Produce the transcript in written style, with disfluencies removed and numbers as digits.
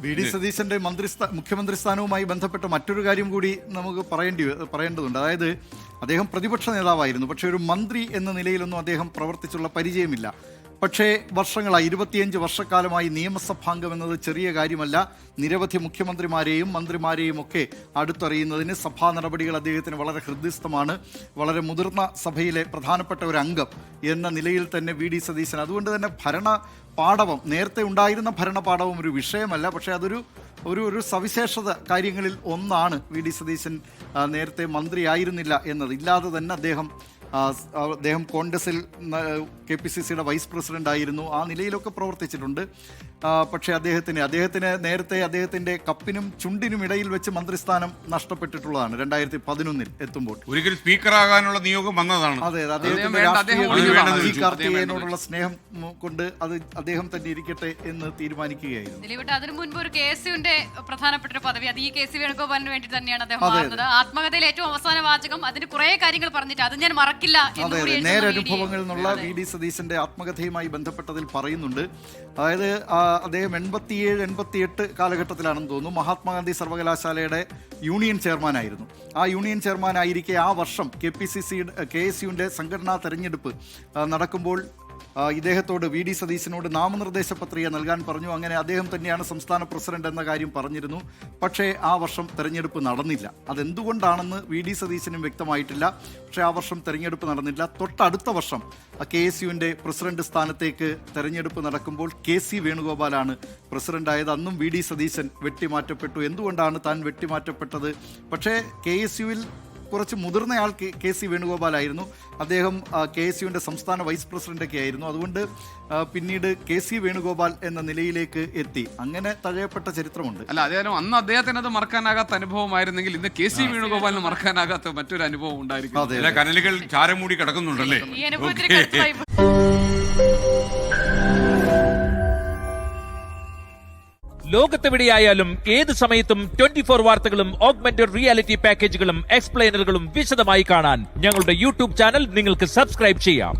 VD. സതീശന്റെ മുഖ്യമന്ത്രി സ്ഥാനവുമായി ബന്ധപ്പെട്ട മറ്റൊരു കാര്യം കൂടി നമുക്ക് പറയേണ്ടതുണ്ട്. അതായത് അദ്ദേഹം പ്രതിപക്ഷ നേതാവായിരുന്നു, പക്ഷേ ഒരു മന്ത്രി എന്ന നിലയിലൊന്നും അദ്ദേഹം പ്രവർത്തിച്ചുള്ള പരിചയമില്ല. പക്ഷേ വർഷങ്ങളായി 25 വർഷക്കാലമായി നിയമസഭാംഗം എന്നത് ചെറിയ കാര്യമല്ല. നിരവധി മുഖ്യമന്ത്രിമാരെയും മന്ത്രിമാരെയും ഒക്കെ അടുത്തറിയുന്നതിന് സഭാ നടപടികൾ അദ്ദേഹത്തിന് വളരെ ഹൃദയസ്ഥമാണ്. വളരെ മുതിർന്ന സഭയിലെ പ്രധാനപ്പെട്ട ഒരു അംഗം എന്ന നിലയിൽ തന്നെ വി.ഡി. സതീശൻ, അതുകൊണ്ട് തന്നെ പാടവം നേരത്തെ ഉണ്ടായിരുന്ന ഭരണപാടവം ഒരു വിഷയമല്ല. പക്ഷേ അതൊരു ഒരു സവിശേഷത കാര്യങ്ങളിൽ ഒന്നാണ്. വി.ഡി. സതീശൻ നേരത്തെ മന്ത്രിയായിരുന്നില്ല എന്നത്. ഇല്ലാതെ തന്നെ അദ്ദേഹം കോൺഗ്രസിൽ KPCCയുടെ വൈസ് പ്രസിഡന്റ് ആയിരുന്നു. ആ നിലയിലൊക്കെ പ്രവർത്തിച്ചിട്ടുണ്ട്. പക്ഷേ അദ്ദേഹത്തിന് നേരത്തെ അദ്ദേഹത്തിന്റെ കപ്പിനും ചുണ്ടിനും ഇടയിൽ വെച്ച് മന്ത്രിസ്ഥാനം നഷ്ടപ്പെട്ടിട്ടുള്ളതാണ് 2011 എത്തുമ്പോൾ. ഒരിക്കൽ സ്പീക്കറാകാനുള്ള നിയോഗം വന്നതാണ്. അതെ, അദ്ദേഹത്തിന്റെ കാർത്തികേയനോടുള്ള സ്നേഹം കൊണ്ട് അത് അദ്ദേഹം തന്നെ ഇരിക്കട്ടെ എന്ന് തീരുമാനിക്കുകയായിരുന്നു. അതിനു മുൻപ് ഒരു KSUവിന്റെ പ്രധാനപ്പെട്ട ഒരു പദവി, അത് ഈ KC വേണുഗോപാലിന് വേണ്ടി തന്നെയാണ് അദ്ദേഹം മാറുന്നത്. ആത്മകഥയിൽ ഏറ്റവും അവസാന വാചകം അതിന് കുറെ കാര്യങ്ങൾ പറഞ്ഞിട്ട് അത് ഞാൻ മറക്കില്ല. അതെ, നേരനുഭവങ്ങളിൽ നിന്നുള്ള വി.ഡി. സതീശന്റെ ആത്മകഥയുമായി ബന്ധപ്പെട്ടതിൽ പറയുന്നുണ്ട്. അതായത് അദ്ദേഹം 87-88 കാലഘട്ടത്തിലാണെന്ന് തോന്നുന്നു മഹാത്മാഗാന്ധി സർവകലാശാലയുടെ യൂണിയൻ ചെയർമാനായിരുന്നു. ആ യൂണിയൻ ചെയർമാനായിരിക്കെ ആ വർഷം KSUവിന്റെ സംഘടനാ തെരഞ്ഞെടുപ്പ് നടക്കുമ്പോൾ ഇദ്ദേഹത്തോട് വി.ഡി. സതീശനോട് നാമനിർദ്ദേശ പത്രിക നൽകാൻ പറഞ്ഞു. അങ്ങനെ അദ്ദേഹം തന്നെയാണ് സംസ്ഥാന പ്രസിഡന്റ് എന്ന കാര്യം പറഞ്ഞിരുന്നു. പക്ഷേ ആ വർഷം തെരഞ്ഞെടുപ്പ് നടന്നില്ല. അതെന്തുകൊണ്ടാണെന്ന് വി.ഡി. സതീശനും വ്യക്തമായിട്ടില്ല. പക്ഷേ ആ വർഷം തെരഞ്ഞെടുപ്പ് നടന്നില്ല. തൊട്ടടുത്ത വർഷം KSUവിന്റെ പ്രസിഡന്റ് സ്ഥാനത്തേക്ക് തെരഞ്ഞെടുപ്പ് നടക്കുമ്പോൾ KC വേണുഗോപാലാണ് പ്രസിഡന്റായത്. അന്നും വി.ഡി. സതീശൻ വെട്ടിമാറ്റപ്പെട്ടു. എന്തുകൊണ്ടാണ് താൻ വെട്ടിമാറ്റപ്പെട്ടത്? പക്ഷേ KSUവിൽ കുറച്ച് മുതിർന്നയാൾ KC വേണുഗോപാലായിരുന്നു. അദ്ദേഹം KSUവിന്റെ സംസ്ഥാന വൈസ് പ്രസിഡന്റൊക്കെ ആയിരുന്നു. അതുകൊണ്ട് പിന്നീട് KC വേണുഗോപാൽ എന്ന നിലയിലേക്ക് എത്തി. അങ്ങനെ തഴയപ്പെട്ട ചരിത്രമുണ്ട്. അല്ല, അന്ന് അദ്ദേഹത്തിന് അത് മറക്കാനാകാത്ത അനുഭവമായിരുന്നെങ്കിൽ ഇന്ന് KC വേണുഗോപാലിന് മറക്കാനാകാത്ത മറ്റൊരു അനുഭവം ഉണ്ടായിരിക്കും. കനലുകൾ ചാരം മൂടി കിടക്കുന്നുണ്ടല്ലേ. ലോകത്തെവിടെയായാലും ഏത് സമയത്തും 24 വാർത്തകളും ഓഗ്മെന്റഡ് റിയാലിറ്റി പാക്കേജുകളും എക്സ്പ്ലെയിനറുകളും വിശദമായി കാണാൻ ഞങ്ങളുടെ YouTube ചാനൽ നിങ്ങൾക്ക് സബ്സ്ക്രൈബ് ചെയ്യാം.